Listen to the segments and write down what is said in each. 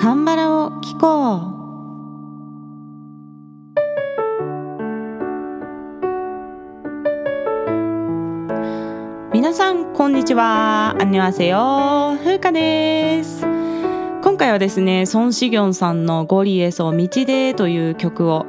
カンバラを聞こう。皆さんこんにちは。안녕하세요。風花です。今回はですね、ソン・シギョンさんのゴリエソ道でという曲を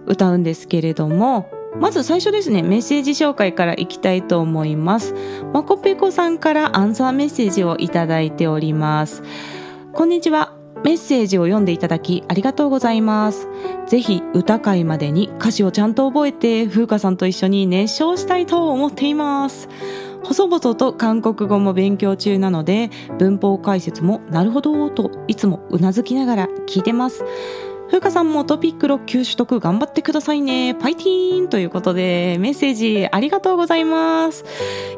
歌うんですけれども、まず最初ですね、メッセージ紹介からいきたいと思います。まこぺこさんからアンサーメッセージをいただいております。こんにちは。メッセージを読んでいただきありがとうございます。ぜひ歌会までに歌詞をちゃんと覚えて風花さんと一緒に熱唱したいと思っています。細々と韓国語も勉強中なので、文法解説もなるほどといつもうなずきながら聞いてます。風花さんもトピック6級取得頑張ってくださいね。パイティーンということでメッセージありがとうございます。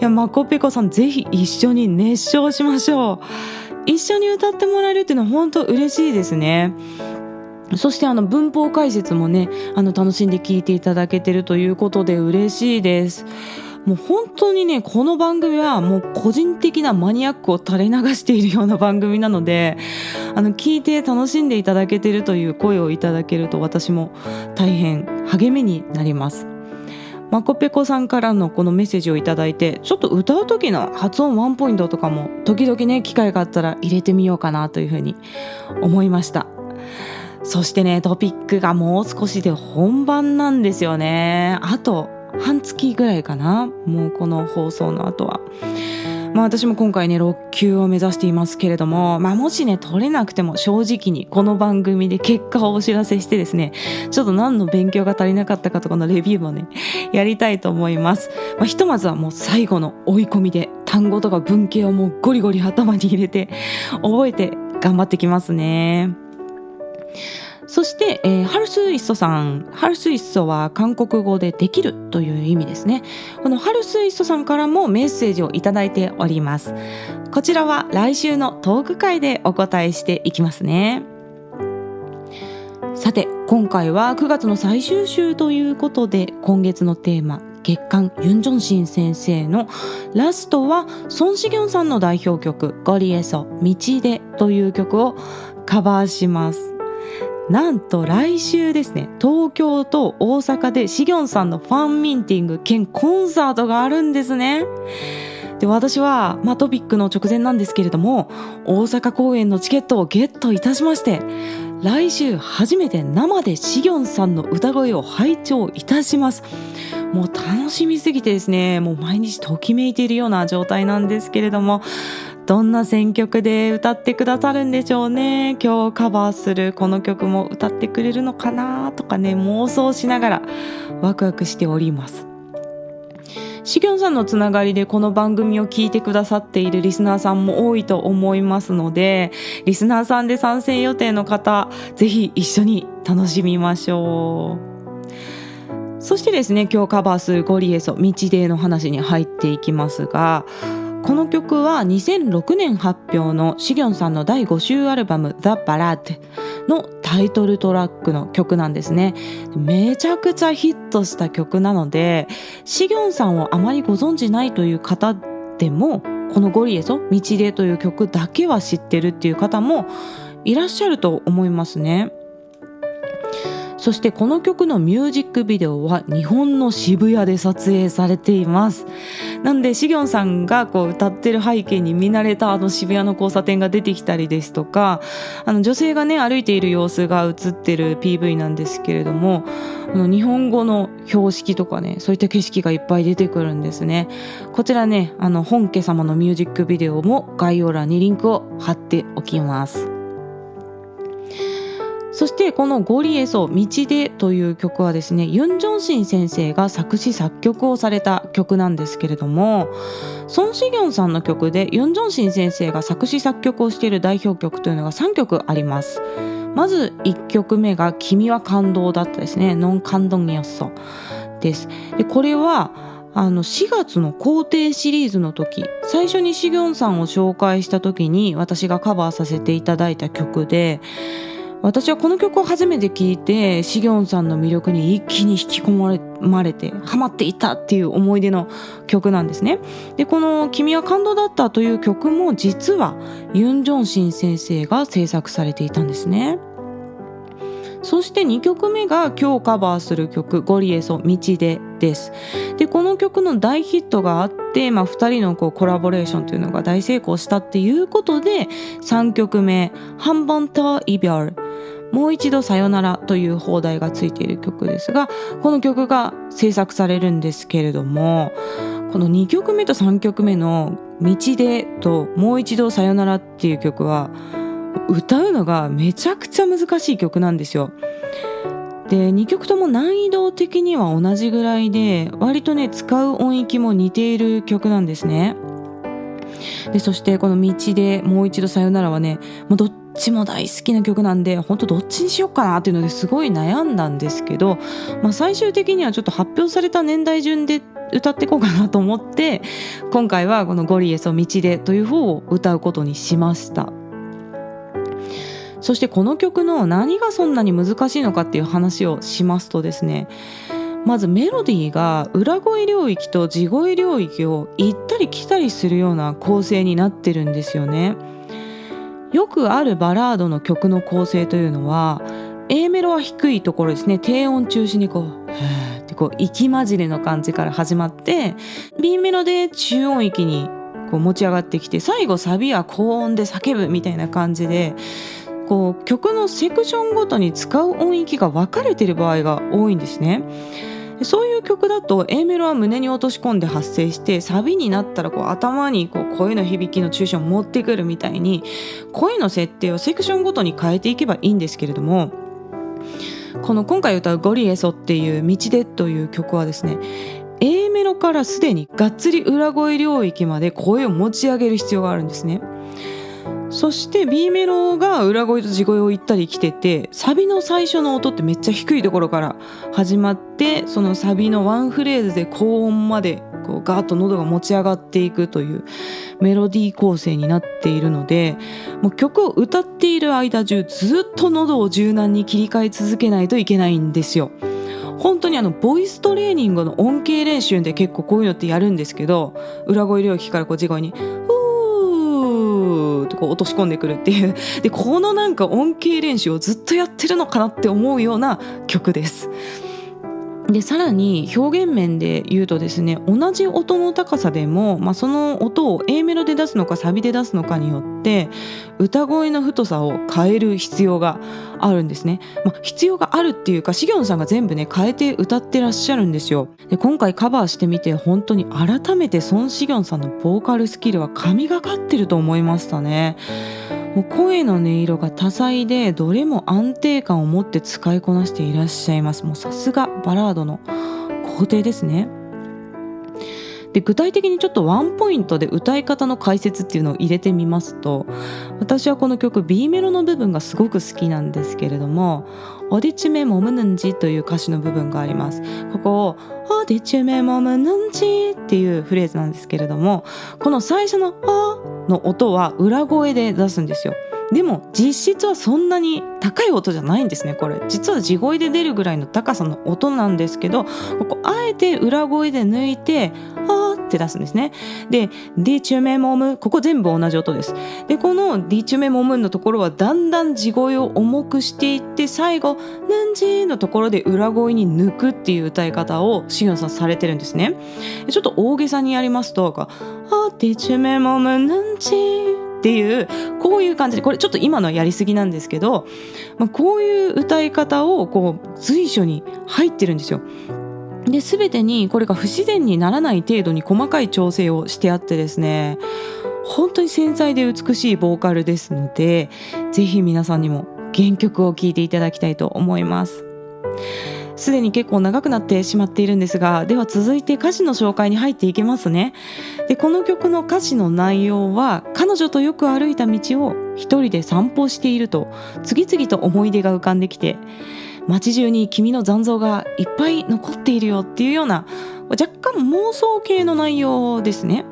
いや、まこぺこさんぜひ一緒に熱唱しましょう。一緒に歌ってもらえるっていうのは本当嬉しいですね。そして文法解説もね、楽しんで聞いていただけてるということで嬉しいです。もう本当にね、この番組はもう個人的なマニアックを垂れ流しているような番組なので、聞いて楽しんでいただけてるという声をいただけると私も大変励みになります。まこぺこさんからのこのメッセージをいただいて、ちょっと歌う時の発音ワンポイントとかも時々ね、機会があったら入れてみようかなというふうに思いました。そしてね、トピックがもう少しで本番なんですよね。あと半月ぐらいかな、もうこの放送の後は。私も今回ね6級を目指していますけれども、もしね取れなくても正直にこの番組で結果をお知らせしてですね、ちょっと何の勉強が足りなかったかとかのレビューもねやりたいと思います。ひとまずはもう最後の追い込みで単語とか文型をもうゴリゴリ頭に入れて覚えて頑張ってきますね。そして、ハルスイッソさん。ハルスイッソは韓国語でできるという意味ですね。このハルスイッソさんからもメッセージをいただいております。こちらは来週のトーク会でお答えしていきますね。さて、今回は9月の最終週ということで、今月のテーマ、月刊ユン・ジョンシン先生のラストはソン・シギョンさんの代表曲ゴリエソ道でという曲をカバーします。なんと来週ですね、東京と大阪でシギョンさんのファンミーティング兼コンサートがあるんですね。で、私はトピックの直前なんですけれども、大阪公演のチケットをゲットいたしまして、来週初めて生でシギョンさんの歌声を拝聴いたします。もう楽しみすぎてですね、もう毎日ときめいているような状態なんですけれども、どんな選曲で歌ってくださるんでしょうね。今日カバーするこの曲も歌ってくれるのかなとかね、妄想しながらワクワクしております。シギョンさんのつながりでこの番組を聞いてくださっているリスナーさんも多いと思いますので、リスナーさんで参戦予定の方、ぜひ一緒に楽しみましょう。そしてですね、今日カバーするゴリエソ道での話に入っていきますが、この曲は2006年発表のシギョンさんの第5週アルバム The Ballad のタイトルトラックの曲なんですね。めちゃくちゃヒットした曲なので、シギョンさんをあまりご存じないという方でも、このゴリエソ道でという曲だけは知ってるっていう方もいらっしゃると思いますね。そしてこの曲のミュージックビデオは日本の渋谷で撮影されています。なんでシギョンさんが歌ってる背景に見慣れた渋谷の交差点が出てきたりですとか、女性がね歩いている様子が映ってる PV なんですけれども、日本語の標識とかね、そういった景色がいっぱい出てくるんですね。こちらね、本家様のミュージックビデオも概要欄にリンクを貼っておきます。そしてこのゴリエソ道でという曲はですね、ユン・ジョンシン先生が作詞作曲をされた曲なんですけれども、ソン・シギョンさんの曲でユン・ジョンシン先生が作詞作曲をしている代表曲というのが3曲あります。まず1曲目が君は感動だったですね。ノン感動によっそです。で、これは4月の皇帝シリーズの時、最初にシギョンさんを紹介した時に私がカバーさせていただいた曲で、私はこの曲を初めて聴いてシギョンさんの魅力に一気に引き込まれてハマっていたっていう思い出の曲なんですね。でこの君は感動だったという曲も実はユン・ジョンシン先生が制作されていたんですね。そして2曲目が今日カバーする曲ゴリエソ道でです。でこの曲の大ヒットがあって、2人のコラボレーションというのが大成功したっていうことで3曲目한번더 이별もう一度さよならという放題がついている曲ですが、この曲が制作されるんですけれども、この2曲目と3曲目の道でともう一度さよならっていう曲は歌うのがめちゃくちゃ難しい曲なんですよ。で2曲とも難易度的には同じぐらいで割とね使う音域も似ている曲なんですね。でそしてこの道でもう一度さよならはねもうどっちも大好きな曲なんで本当どっちにしようかなっていうのですごい悩んだんですけど、最終的にはちょっと発表された年代順で歌っていこうかなと思って今回はこのゴリエソ道でという方を歌うことにしました。そしてこの曲の何がそんなに難しいのかっていう話をしますとですね、まずメロディーが裏声領域と地声領域を行ったり来たりするような構成になってるんですよね。よくあるバラードの曲の構成というのは A メロは低いところですね、低音中心にへーって息混じりの感じから始まって B メロで中音域に持ち上がってきて最後サビは高音で叫ぶみたいな感じで曲のセクションごとに使う音域が分かれている場合が多いんですね。そういう曲だと A メロは胸に落とし込んで発声してサビになったら頭に声の響きの中心を持ってくるみたいに声の設定をセクションごとに変えていけばいいんですけれども、今回歌うゴリエソっていう道でという曲はですね A メロからすでにがっつり裏声領域まで声を持ち上げる必要があるんですね。そして B メロが裏声と地声を行ったり来ててサビの最初の音ってめっちゃ低いところから始まってそのサビのワンフレーズで高音までガーッと喉が持ち上がっていくというメロディー構成になっているのでもう曲を歌っている間中ずっと喉を柔軟に切り替え続けないといけないんですよ。本当にボイストレーニングの音形練習で結構こういうのってやるんですけど裏声領域から地声にと落とし込んでくるっていうでこの音形練習をずっとやってるのかなって思うような曲です。でさらに表現面で言うとですね同じ音の高さでも、その音を A メロで出すのかサビで出すのかによって歌声の太さを変える必要があるんですね。必要があるっていうかシギョンさんが全部ね変えて歌ってらっしゃるんですよ。で今回カバーしてみて本当に改めてソン・シギョンさんのボーカルスキルは神がかってると思いましたね。もう声の音色が多彩でどれも安定感を持って使いこなしていらっしゃいます。もうさすがバラードの皇帝ですね。で具体的にちょっとワンポイントで歌い方の解説っていうのを入れてみますと私はこの曲 B メロの部分がすごく好きなんですけれども어디쯤에 머무는지という歌詞の部分があります。ここを어디쯤에 머무는지っていうフレーズなんですけれどもこの最初のの音は裏声で出すんですよ。でも実質はそんなに高い音じゃないんですね。これ実は地声で出るぐらいの高さの音なんですけどここあえて裏声で抜いてって出すんですね。でディチュメモムここ全部同じ音です。でこのディチュメモムのところはだんだん地声を重くしていって最後ヌンジのところで裏声に抜くっていう歌い方をシギョンさんされてるんですね。ちょっと大げさにやりますとディチュメモムヌンジっていうこういう感じでこれちょっと今のはやりすぎなんですけど、こういう歌い方を随所に入ってるんですよ。で全てにこれが不自然にならない程度に細かい調整をしてあってですね本当に繊細で美しいボーカルですのでぜひ皆さんにも原曲を聴いていただきたいと思います。すでに結構長くなってしまっているんですがでは続いて歌詞の紹介に入っていきますね。でこの曲の歌詞の内容は彼女とよく歩いた道を一人で散歩していると次々と思い出が浮かんできて街中に君の残像がいっぱい残っているよっていうような若干妄想系の内容ですね。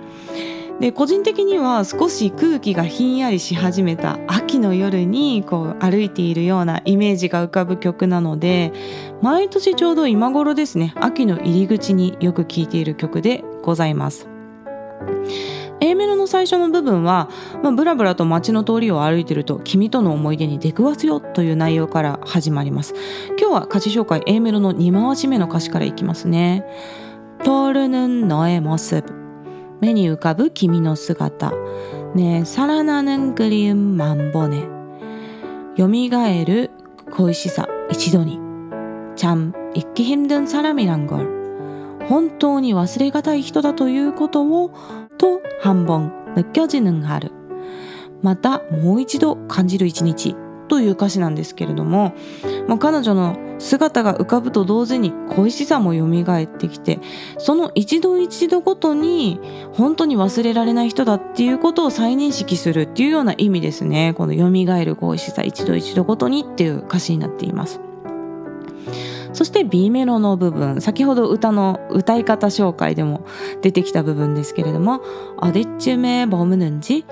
で個人的には少し空気がひんやりし始めた秋の夜にこう歩いているようなイメージが浮かぶ曲なので、毎年ちょうど今頃ですね、秋の入り口によく聴いている曲でございます。A メロの最初の部分は、ブラブラと街の通りを歩いていると君との思い出に出くわすよという内容から始まります。今日は歌詞紹介 A メロの2回し目の歌詞からいきますね。떠오르는 너의 모습、目に浮かぶ君の姿、내 살아나는 그리움 만번에、蘇る恋しさ一度に、참 잊기 힘든 사람이란 걸、本当に忘れがたい人だということをと한 번 느껴지는 하루、またもう一度感じる一日という歌詞なんですけれども、彼女の姿が浮かぶと同時に恋しさも蘇ってきて、その一度一度ごとに本当に忘れられない人だっていうことを再認識するっていうような意味ですね。この蘇る恋しさ一度一度ごとにっていう歌詞になっています。そして B メロの部分、先ほど歌の歌い方紹介でも出てきた部分ですけれども、어디쯤에 머무는지、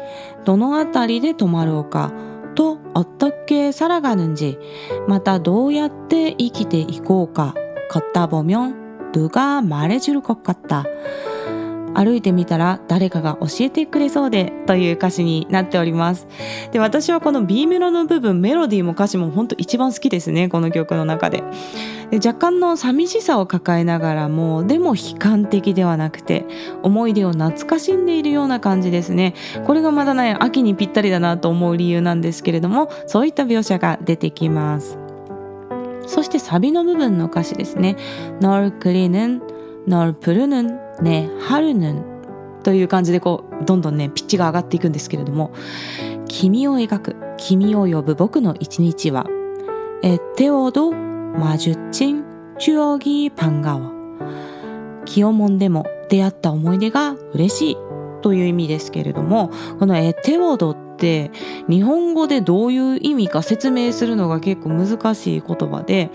どのあたりで止まろうかと、어떻게 살아가는지、またどうやって生きていこうか、걷다 보면 누가 말해줄 것 같다、歩いてみたら誰かが教えてくれそうでという歌詞になっております。で、私はこの B メロの部分、メロディーも歌詞も本当一番好きですね、この曲の中で。で、若干の寂しさを抱えながらも、でも悲観的ではなくて思い出を懐かしんでいるような感じですね。これがまだね、秋にぴったりだなと思う理由なんですけれども、そういった描写が出てきます。そしてサビの部分の歌詞ですね。널 그리는 널 부르는 내 하루는、という感じでこうどんどんねピッチが上がっていくんですけれども、君を描く、君を呼ぶ僕の一日は、애태워도 마주친 추억이 반가워、気をもんでも出会った思い出が嬉しいという意味ですけれども、この애태워도って日本語でどういう意味か説明するのが結構難しい言葉で、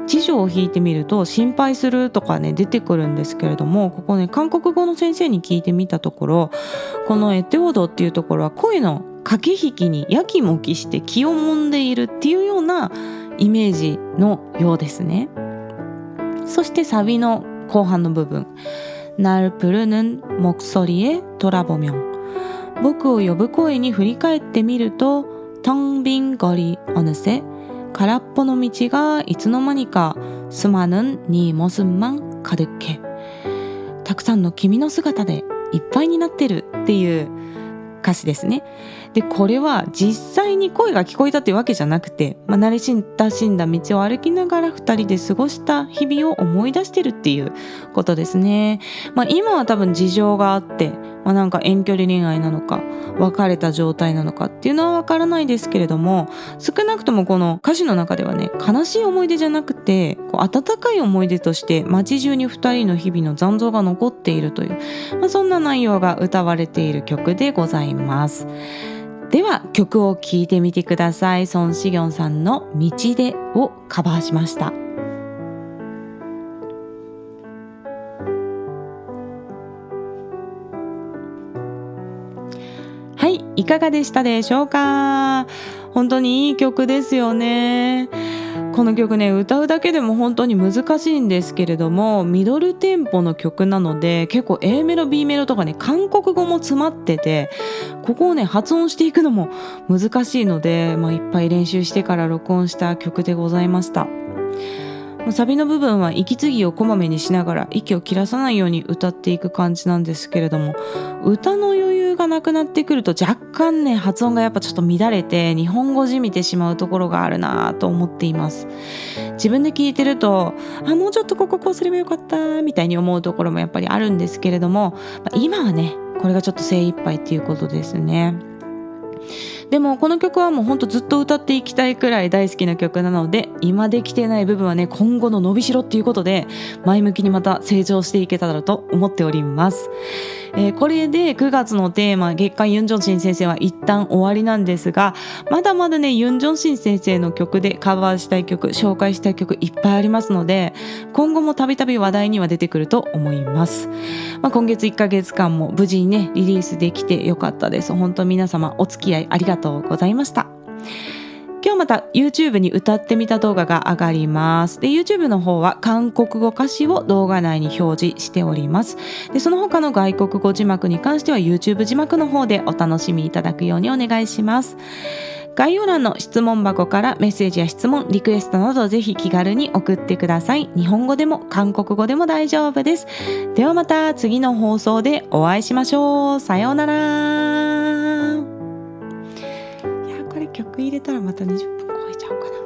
辞書を引いてみると心配するとかね出てくるんですけれども、ここね韓国語の先生に聞いてみたところ、この애태워도っていうところは声の駆け引きにやきもきして気をもんでいるっていうようなイメージのようですね。そしてサビの後半の部分、날 부르는 목소리에 돌아보면、僕を呼ぶ声に振り返ってみると、텅 빈 거리 어느새、空っぽの道がいつの間にか수많은 네 모습만 가득해、たくさんの君の姿でいっぱいになってるっていう歌詞ですね。で、これは実際に声が聞こえたっていうわけじゃなくて、慣れ親しんだ道を歩きながら2人で過ごした日々を思い出してるっていうことですね。今は多分事情があって、なんか遠距離恋愛なのか別れた状態なのかっていうのはわからないですけれども、少なくともこの歌詞の中ではね、悲しい思い出じゃなくて温かい思い出として街中に2人の日々の残像が残っているという、そんな内容が歌われている曲でございます。では曲を聴いてみてください。ソン・シギョンさんの道でをカバーしました。はい、いかがでしたでしょうか。本当にいい曲ですよね。この曲ね、歌うだけでも本当に難しいんですけれども、ミドルテンポの曲なので結構 A メロ B メロとかね、韓国語も詰まってて、ここをね発音していくのも難しいので、いっぱい練習してから録音した曲でございました。サビの部分は息継ぎをこまめにしながら息を切らさないように歌っていく感じなんですけれども、歌の余裕がなくなってくると若干ね発音がやっぱちょっと乱れて日本語じみてしまうところがあるなと思っています。自分で聞いてるともうちょっとここすればよかったみたいに思うところもやっぱりあるんですけれども、今はねこれがちょっと精一杯っていうことですね。でもこの曲はもうほんとずっと歌っていきたいくらい大好きな曲なので、今できてない部分はね、今後の伸びしろっていうことで前向きにまた成長していけたらと思っております。これで9月のテーマ月刊ユン・ジョンシン先生は一旦終わりなんですが、まだまだねユン・ジョンシン先生の曲でカバーしたい曲、紹介したい曲いっぱいありますので、今後もたびたび話題には出てくると思います。今月1ヶ月間も無事にねリリースできてよかったです。本当皆様お付き合いありがとうございました。今日また YouTube に歌ってみた動画が上がります。で YouTube の方は韓国語歌詞を動画内に表示しております。でその他の外国語字幕に関しては YouTube 字幕の方でお楽しみいただくようにお願いします。概要欄の質問箱からメッセージや質問、リクエストなどぜひ気軽に送ってください。日本語でも韓国語でも大丈夫です。ではまた次の放送でお会いしましょう。さようなら。これ曲入れたらまた20分超えちゃうかな。